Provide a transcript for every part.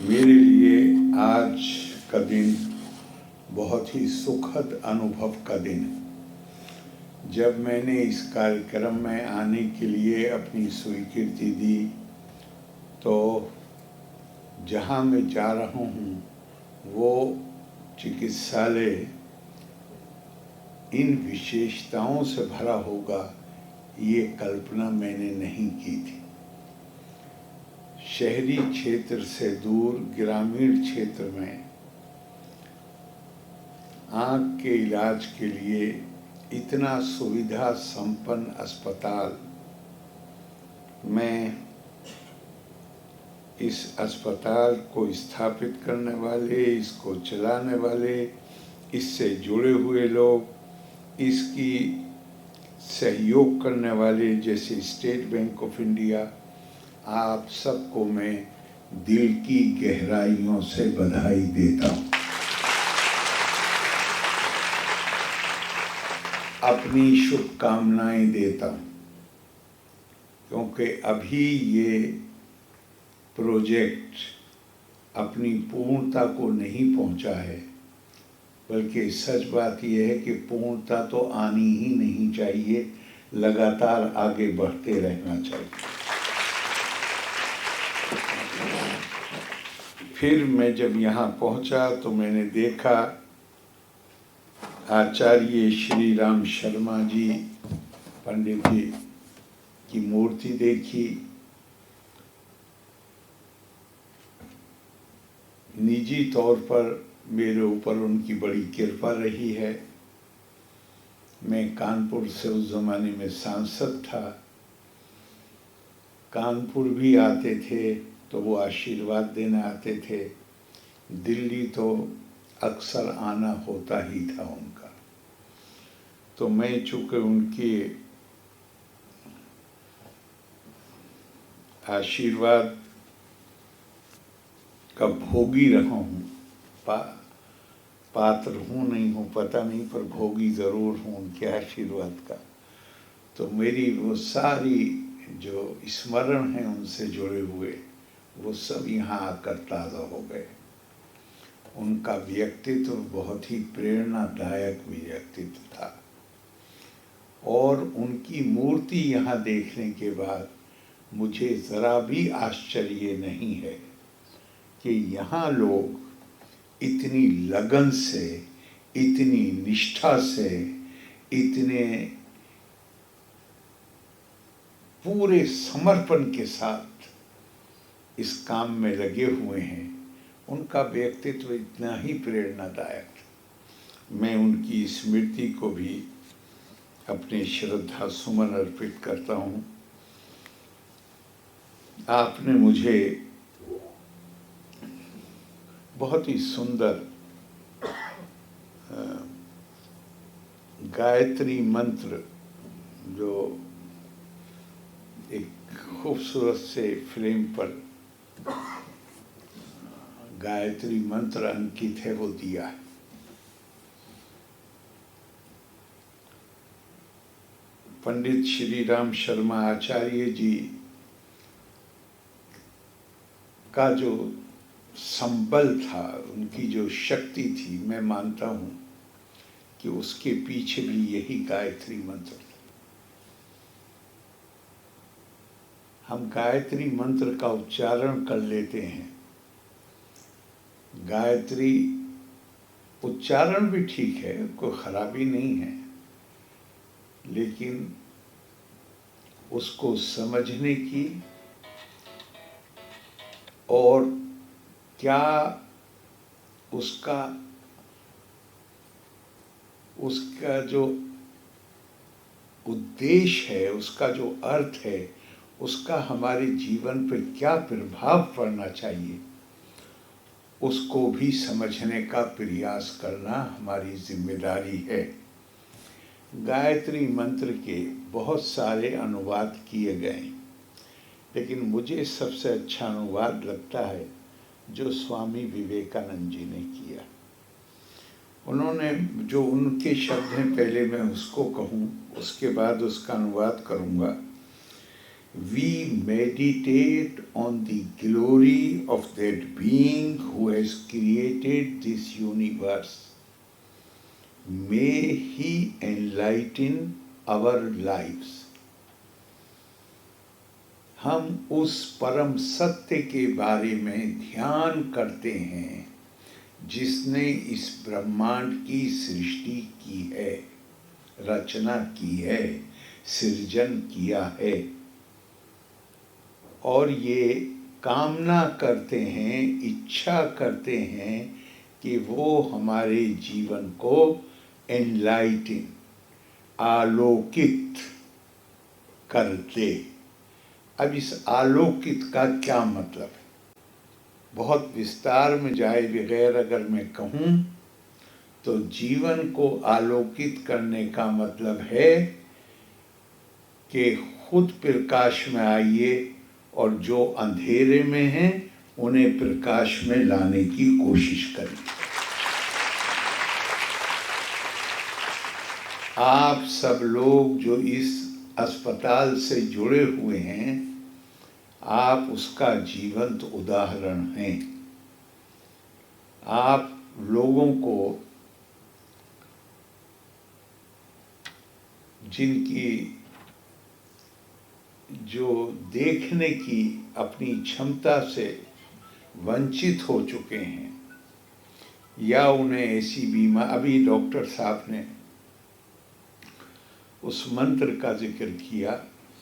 मेरे लिए आज का दिन बहुत ही सुखद अनुभव का दिन है। जब मैंने इस कार्यक्रम में आने के लिए अपनी स्वीकृति दी तो जहाँ मैं जा रहा हूँ वो चिकित्सालय इन विशेषताओं से भरा होगा, ये कल्पना मैंने नहीं की थी। शहरी क्षेत्र से दूर ग्रामीण क्षेत्र में आँख के इलाज के लिए इतना सुविधा संपन्न अस्पताल, मैं इस अस्पताल को स्थापित करने वाले, इसको चलाने वाले, इससे जुड़े हुए लोग, इसकी सहयोग करने वाले जैसे स्टेट बैंक ऑफ इंडिया, आप सबको मैं दिल की गहराइयों से बधाई देता हूँ। अपनी शुभकामनाएं देता हूँ, क्योंकि अभी ये प्रोजेक्ट अपनी पूर्णता को नहीं पहुंचा है, बल्कि सच बात यह है कि पूर्णता तो आनी ही नहीं चाहिए, लगातार आगे बढ़ते रहना चाहिए। फिर मैं जब यहाँ पहुँचा तो मैंने देखा आचार्य श्री राम शर्मा जी, पंडित जी की मूर्ति देखी। निजी तौर पर मेरे ऊपर उनकी बड़ी कृपा रही है। मैं कानपुर से उस ज़माने में सांसद था, कानपुर भी आते थे तो वो आशीर्वाद देने आते थे। दिल्ली तो अक्सर आना होता ही था उनका। तो मैं चूँकि उनके आशीर्वाद का भोगी रहा हूँ, पात्र हूँ नहीं हूँ पता नहीं, पर भोगी ज़रूर हूँ उनके आशीर्वाद का। तो मेरी वो सारी जो स्मरण हैं उनसे जुड़े हुए, वो सब यहाँ आकर ताज़ा हो गए। उनका व्यक्तित्व बहुत ही प्रेरणादायक व्यक्तित्व था, और उनकी मूर्ति यहाँ देखने के बाद मुझे ज़रा भी आश्चर्य नहीं है कि यहाँ लोग इतनी लगन से, इतनी निष्ठा से, इतने पूरे समर्पण के साथ इस काम में लगे हुए हैं। उनका व्यक्तित्व इतना ही प्रेरणादायक था। मैं उनकी स्मृति को भी अपने श्रद्धा सुमन अर्पित करता हूँ। आपने मुझे बहुत ही सुंदर गायत्री मंत्र, जो एक खूबसूरत से फ्रेम पर गायत्री मंत्र अंकित है, वो दिया है। पंडित श्री राम शर्मा आचार्य जी का जो संबल था, उनकी जो शक्ति थी, मैं मानता हूँ कि उसके पीछे भी यही गायत्री मंत्र था। हम गायत्री मंत्र का उच्चारण कर लेते हैं, गायत्री उच्चारण भी ठीक है, कोई खराबी नहीं है, लेकिन उसको समझने की और क्या उसका जो उद्देश्य है, उसका जो अर्थ है, उसका हमारे जीवन पर क्या प्रभाव पड़ना चाहिए, उसको भी समझने का प्रयास करना हमारी जिम्मेदारी है। गायत्री मंत्र के बहुत सारे अनुवाद किए गए, लेकिन मुझे सबसे अच्छा अनुवाद लगता है जो स्वामी विवेकानंद जी ने किया। उन्होंने जो उनके शब्द हैं, पहले मैं उसको कहूँ, उसके बाद उसका अनुवाद करूँगा, we meditate on the glory of that being who has created this universe. May he enlighten our lives. हम उस परम सत्य के बारे में ध्यान करते हैं जिसने इस ब्रह्मांड की सृष्टि की है, रचना की है, सृजन किया है, और ये कामना करते हैं, इच्छा करते हैं कि वो हमारे जीवन को एनलाइटन, आलोकित कर दे। अब इस आलोकित का क्या मतलब है? बहुत विस्तार में जाए बगैर अगर मैं कहूँ तो जीवन को आलोकित करने का मतलब है कि खुद प्रकाश में आइए और जो अंधेरे में हैं उन्हें प्रकाश में लाने की कोशिश करें। आप सब लोग जो इस अस्पताल से जुड़े हुए हैं, आप उसका जीवंत उदाहरण हैं। आप लोगों को जिनकी जो देखने की अपनी क्षमता से वंचित हो चुके हैं या उन्हें ऐसी बीमारी, अभी डॉक्टर साहब ने उस मंत्र का जिक्र किया,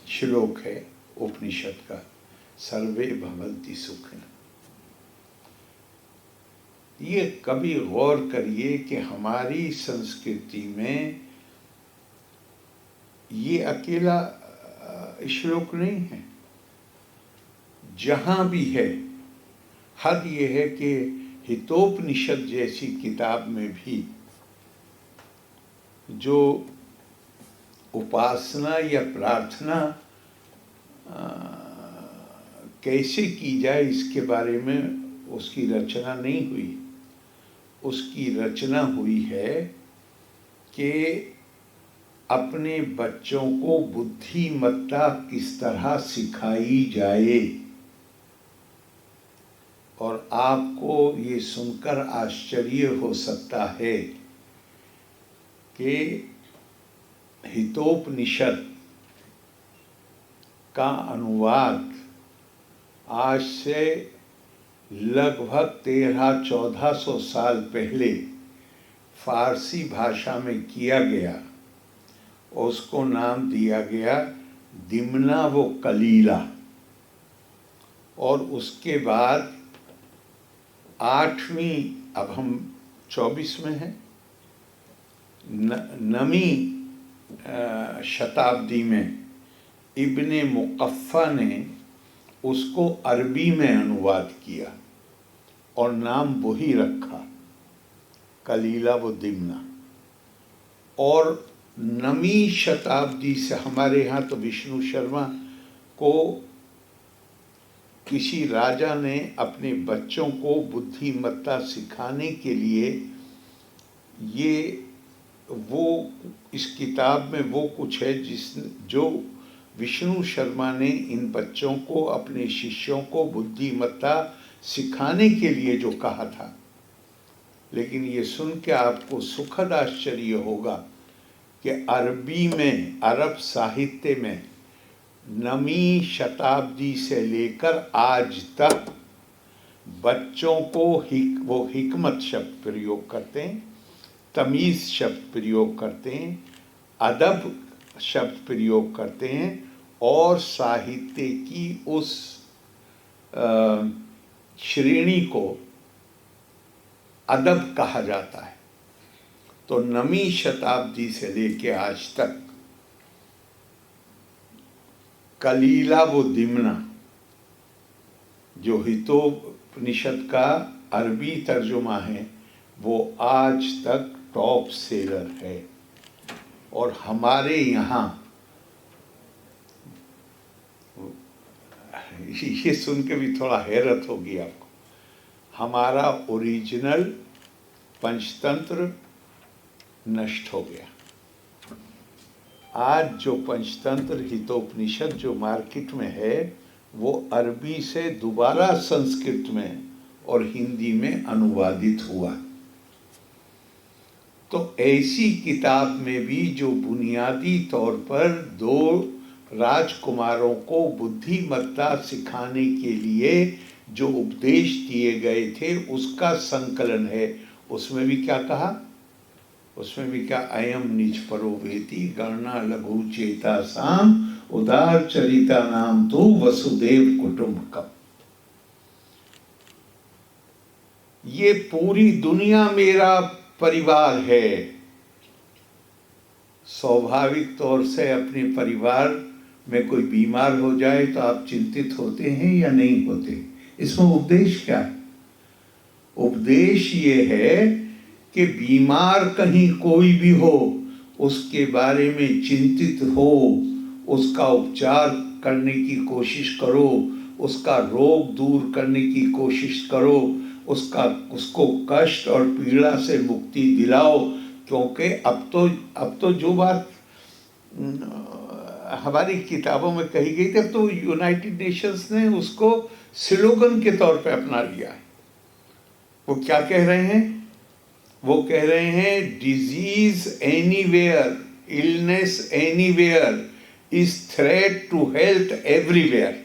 श्लोक है उपनिषद का, सर्वे भवन्ति सुखिनः। ये कभी गौर करिए कि हमारी संस्कृति में ये अकेला श्लोक नहीं है, जहाँ भी है। हद ये है कि हितोपनिषद जैसी किताब में भी जो उपासना या प्रार्थना कैसे की जाए इसके बारे में उसकी रचना नहीं हुई। उसकी रचना हुई है कि अपने बच्चों को बुद्धिमत्ता किस तरह सिखाई जाए। और आपको ये सुनकर आश्चर्य हो सकता है कि हितोपनिषद का अनुवाद आज से लगभग 1300-1400 साल पहले फारसी भाषा में किया गया। उसको नाम दिया गया दिमना व कलीला। और उसके बाद 8वीं, अब हम 24 में हैं, 9वीं शताब्दी में इब्ने मुक़फ़्फ़ा ने उसको अरबी में अनुवाद किया और नाम वही रखा, कलीला व दिमना। और 9वीं शताब्दी से हमारे यहाँ तो विष्णु शर्मा को किसी राजा ने अपने बच्चों को बुद्धिमत्ता सिखाने के लिए वो इस किताब में वो कुछ है जो विष्णु शर्मा ने इन बच्चों को, अपने शिष्यों को बुद्धिमत्ता सिखाने के लिए जो कहा था। लेकिन ये सुन के आपको सुखद आश्चर्य होगा कि अरबी में, अरब साहित्य में 9वीं शताब्दी से लेकर आज तक बच्चों को वो हिकमत शब्द प्रयोग करते हैं, तमीज़ शब्द प्रयोग करते हैं, अदब शब्द प्रयोग करते हैं और साहित्य की उस श्रेणी को अदब कहा जाता है। तो 9वीं शताब्दी से लेके आज तक कलीला व दिमना जो हितोपनिषद का अरबी तर्जुमा है वो आज तक टॉप सेलर है। और हमारे यहाँ ये सुन के भी थोड़ा हैरत होगी आपको, हमारा ओरिजिनल पंचतंत्र नष्ट हो गया। आज जो पंचतंत्र हितोपनिषद जो मार्केट में है वो अरबी से दोबारा संस्कृत में और हिंदी में अनुवादित हुआ। तो ऐसी किताब में भी जो बुनियादी तौर पर दो राजकुमारों को बुद्धिमत्ता सिखाने के लिए जो उपदेश दिए गए थे उसका संकलन है। उसमें भी क्या कहा? उसमें भी क्या? अयम निज परो वेति गणना लघु चेता साम उदार चरिता नाम तो वसुदेव कुटुंबकम। ये पूरी दुनिया मेरा परिवार है। स्वाभाविक तौर से अपने परिवार में कोई बीमार हो जाए तो आप चिंतित होते हैं या नहीं होते? इसमें उपदेश क्या है? उपदेश ये है कि बीमार कहीं कोई भी हो उसके बारे में चिंतित हो, उसका उपचार करने की कोशिश करो, उसका रोग दूर करने की कोशिश करो, उसको कष्ट और पीड़ा से मुक्ति दिलाओ। क्योंकि अब तो जो बात हमारी किताबों में कही गई थी, अब तो यूनाइटेड नेशंस ने उसको स्लोगन के तौर पे अपना लिया है। वो क्या कह रहे हैं? वो कह रहे हैं disease anywhere, illness anywhere is threat to health everywhere.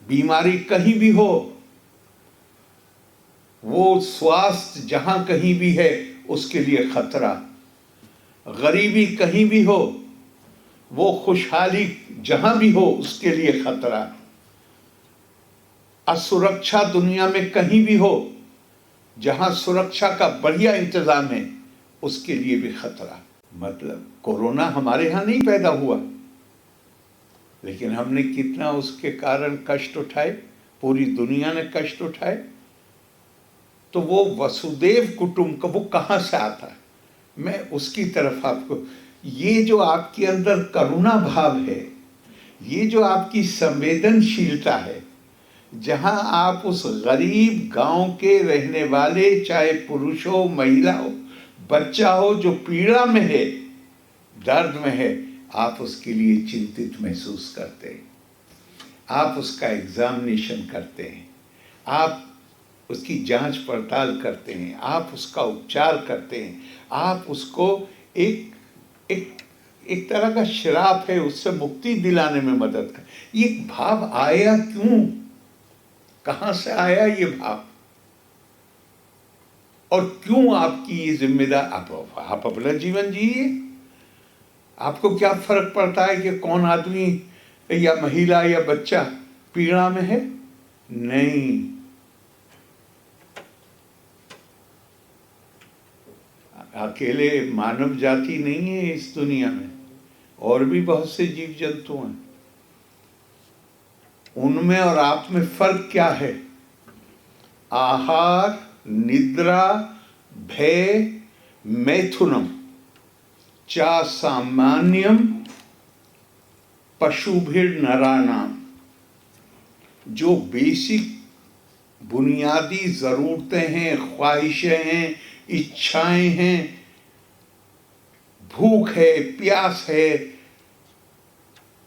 बीमारी कहीं भी हो, वो स्वास्थ्य जहां कहीं भी है उसके लिए खतरा। गरीबी कहीं भी हो, वो खुशहाली जहां भी हो उसके लिए खतरा। असुरक्षा दुनिया में कहीं भी हो, जहां सुरक्षा का बढ़िया इंतजाम है उसके लिए भी खतरा। मतलब कोरोना हमारे यहां नहीं पैदा हुआ, लेकिन हमने कितना उसके कारण कष्ट उठाए, पूरी दुनिया ने कष्ट उठाए। तो वो वसुदेव कुटुंब का वो कहाँ से आता है? मैं उसकी तरफ आपको, ये जो आपके अंदर करुणा भाव है, ये जो आपकी संवेदनशीलता है, जहां आप उस गरीब गांव के रहने वाले, चाहे पुरुष हो, महिला हो, बच्चा हो, जो पीड़ा में है, दर्द में है, आप उसके लिए चिंतित महसूस करते हैं, आप उसका एग्जामिनेशन करते हैं, आप उसकी जांच पड़ताल करते हैं, आप उसका उपचार करते हैं, आप उसको एक तरह का श्राप है उससे मुक्ति दिलाने में मदद कर। ये भाव आया क्यों? कहां से आया ये भाव? और क्यों आपकी ये जिम्मेदार? आप अपना जीवन जिए। आपको क्या फर्क पड़ता है कि कौन आदमी या महिला या बच्चा पीड़ा में है? नहीं। अकेले मानव जाति नहीं है इस दुनिया में, और भी बहुत से जीव जंतु हैं। उनमें और आप में फर्क क्या है? आहार, निद्रा, भय, मैथुनम चा सामान्यम पशुभिर नरानाम। जो बेसिक बुनियादी जरूरतें हैं, ख्वाहिशें हैं, इच्छाएं हैं, भूख है, प्यास है,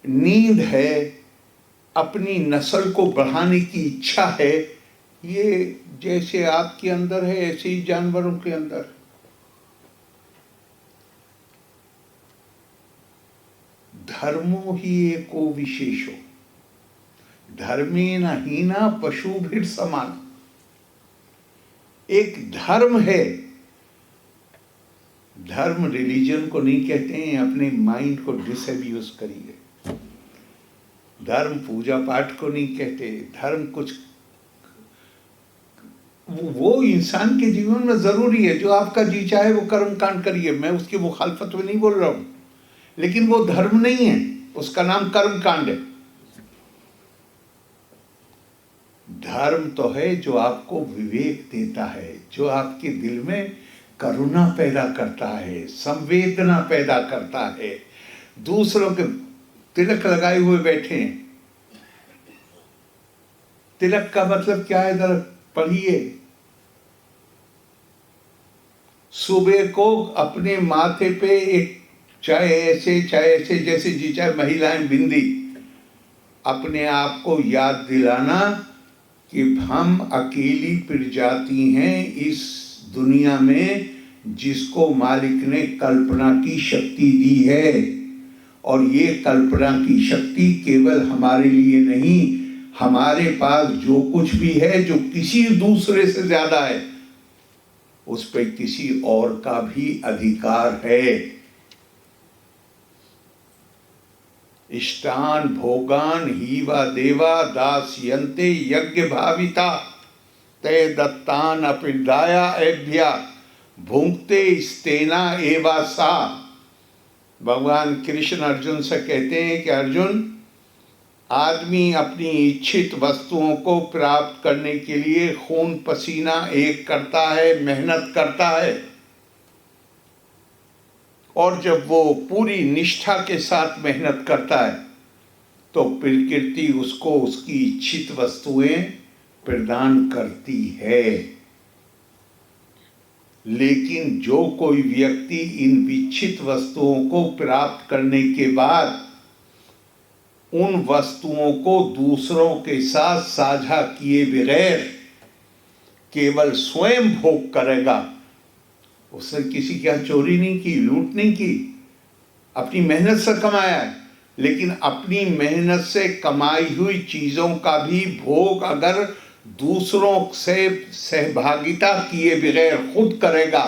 नींद है, अपनी नस्ल को बढ़ाने की इच्छा है, ये जैसे आपके अंदर है ऐसे ही जानवरों के अंदर। धर्मो ही एको विशेषो धर्मेण हीना पशुभिर समान। एक धर्म है। धर्म रिलीजन को नहीं कहते हैं, अपने माइंड को डिसअब्यूज करिए। धर्म पूजा पाठ को नहीं कहते। धर्म कुछ वो इंसान के जीवन में जरूरी है। जो आपका जी चाहे वो कर्म कांड करिए, मैं उसकी मुखालफत में नहीं बोल रहा हूं, लेकिन वो धर्म नहीं है, उसका नाम कर्म कांड है। धर्म तो है जो आपको विवेक देता है, जो आपके दिल में करुणा पैदा करता है, संवेदना पैदा करता है। दूसरों के तिलक लगाए हुए बैठे हैं। तिलक का मतलब क्या है? जरा पढ़िए। सुबह को अपने माथे पे एक चाहे ऐसे जैसे जी चाहे महिलाएं बिंदी, अपने आप को याद दिलाना कि हम अकेली प्रजाति हैं इस दुनिया में जिसको मालिक ने कल्पना की शक्ति दी है। और ये कल्पना की शक्ति केवल हमारे लिए नहीं, हमारे पास जो कुछ भी है जो किसी दूसरे से ज्यादा है, उस पर किसी और का भी अधिकार है। इष्टान भोगान हीवा देवा दास्यन्ते यज्ञ भाविता ते दत्तान अपिदाया एभ्या भुंक्ते स्तेना एवा सा। भगवान कृष्ण अर्जुन से कहते हैं कि अर्जुन, आदमी अपनी इच्छित वस्तुओं को प्राप्त करने के लिए खून पसीना एक करता है, मेहनत करता है, और जब वो पूरी निष्ठा के साथ मेहनत करता है तो प्रकृति उसको उसकी इच्छित वस्तुएं प्रदान करती है। लेकिन जो कोई व्यक्ति इन इच्छित वस्तुओं को प्राप्त करने के बाद उन वस्तुओं को दूसरों के साथ साझा किए बगैर केवल स्वयं भोग करेगा, उसने किसी की चोरी नहीं की, लूट नहीं की, अपनी मेहनत से कमाया है, लेकिन अपनी मेहनत से कमाई हुई चीजों का भी भोग अगर दूसरों से सहभागिता किए बगैर खुद करेगा,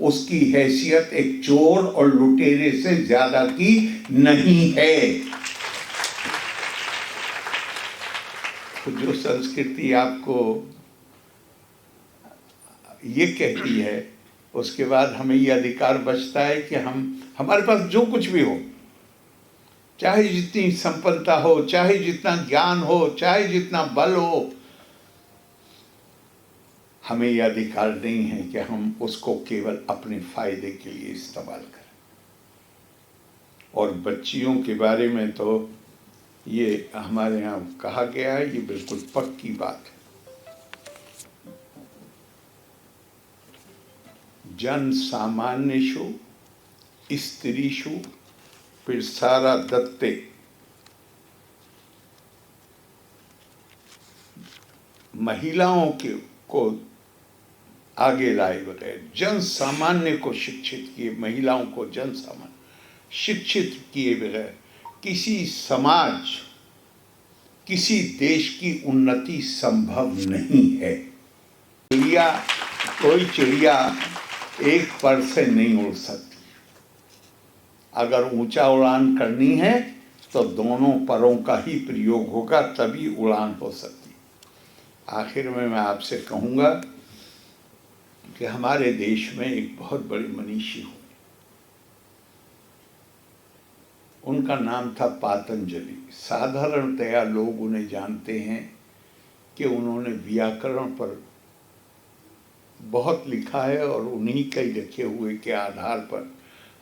उसकी हैसियत एक चोर और लुटेरे से ज्यादा की नहीं है। तो जो संस्कृति आपको ये कहती है, उसके बाद हमें ये अधिकार बचता है कि हमारे पास जो कुछ भी हो, चाहे जितनी संपन्नता हो, चाहे जितना ज्ञान हो, चाहे जितना बल हो, हमें यह अधिकार नहीं है कि हम उसको केवल अपने फायदे के लिए इस्तेमाल करें। और बच्चियों के बारे में तो ये हमारे यहाँ कहा गया है, ये बिल्कुल पक्की बात है। जन सामान्यषु स्त्रीषु प्रसारा दत्ते, महिलाओं को आगे लाए बगैर जन सामान्य को शिक्षित किए, महिलाओं को जन सामान्य शिक्षित किए बगैर किसी समाज, किसी देश की उन्नति संभव नहीं है। कोई चिड़िया एक पर से नहीं उड़ सकती। अगर ऊंचा उड़ान करनी है तो दोनों परों का ही प्रयोग होगा, तभी उड़ान हो सकती। आखिर में मैं आपसे कहूँगा कि हमारे देश में एक बहुत बड़े मनीषी हुए, उनका नाम था पातंजलि। साधारणतया लोग उन्हें जानते हैं कि उन्होंने व्याकरण पर बहुत लिखा है और उन्हीं के लिखे हुए के आधार पर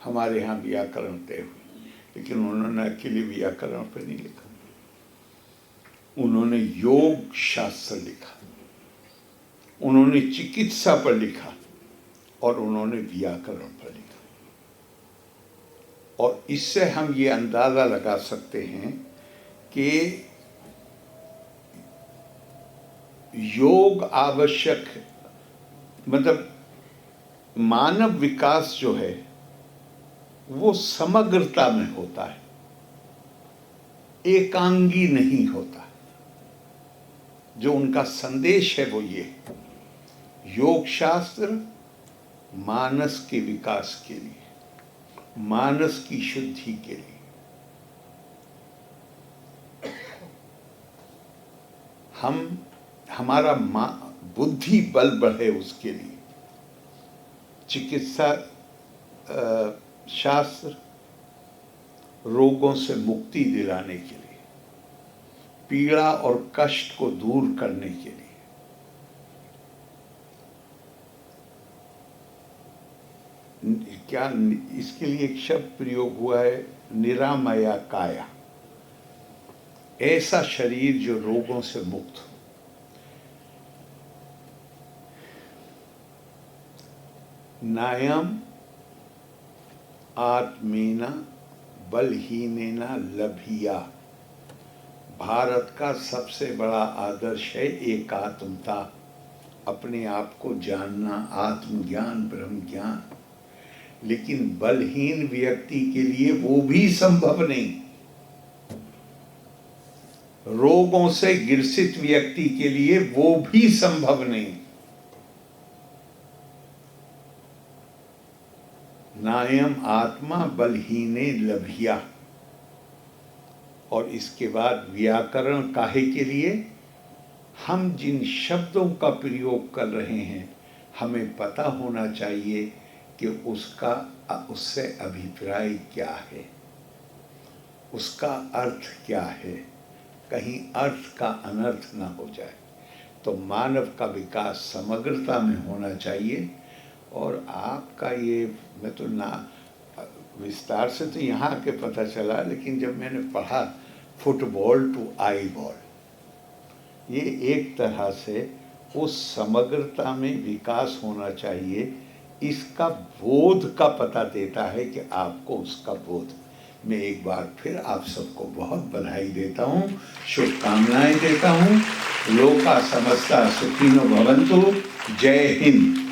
हमारे यहाँ व्याकरण तय हुए। लेकिन उन्होंने अकेले व्याकरण पर नहीं लिखा, उन्होंने योग शास्त्र लिखा, उन्होंने चिकित्सा पर लिखा और उन्होंने व्याकरण पर लिखा। और इससे हम ये अंदाज़ा लगा सकते हैं कि योग आवश्यक, मतलब मानव विकास जो है वो समग्रता में होता है, एकांगी नहीं होता। जो उनका संदेश है वो ये, योग शास्त्र मानस के विकास के लिए, मानस की शुद्धि के लिए। हमारा बुद्धि बल बढ़े उसके लिए। चिकित्सा शास्त्र रोगों से मुक्ति दिलाने के लिए, पीड़ा और कष्ट को दूर करने के लिए। क्या इसके लिए एक शब्द प्रयोग हुआ है, निरामया काया, ऐसा शरीर जो रोगों से मुक्त हो। नायम आत्मेना बलहीनेना लभिया। भारत का सबसे बड़ा आदर्श है एकात्मता, अपने आप को जानना, आत्मज्ञान, ब्रह्म ज्ञान। लेकिन बलहीन व्यक्ति के लिए वो भी संभव नहीं। रोगों से ग्रसित व्यक्ति के लिए वो भी संभव नहीं। नायम आत्मा बलहीने लभिया। और इसके बाद व्याकरण काहे के लिए? हम जिन शब्दों का प्रयोग कर रहे हैं हमें पता होना चाहिए कि उससे अभिप्राय क्या है, उसका अर्थ क्या है, कहीं अर्थ का अनर्थ ना हो जाए। तो मानव का विकास समग्रता में होना चाहिए। और आपका ये, मैं तो ना विस्तार से तो यहाँ के पता चला, लेकिन जब मैंने पढ़ा फुटबॉल टू आई बॉल, ये एक तरह से उस समग्रता में विकास होना चाहिए, इसका बोध का पता देता है कि आपको उसका बोध। मैं एक बार फिर आप सबको बहुत बधाई देता हूँ, शुभकामनाएं देता हूँ। लोका समस्ता सुखिनो भवन्तु। जय हिंद।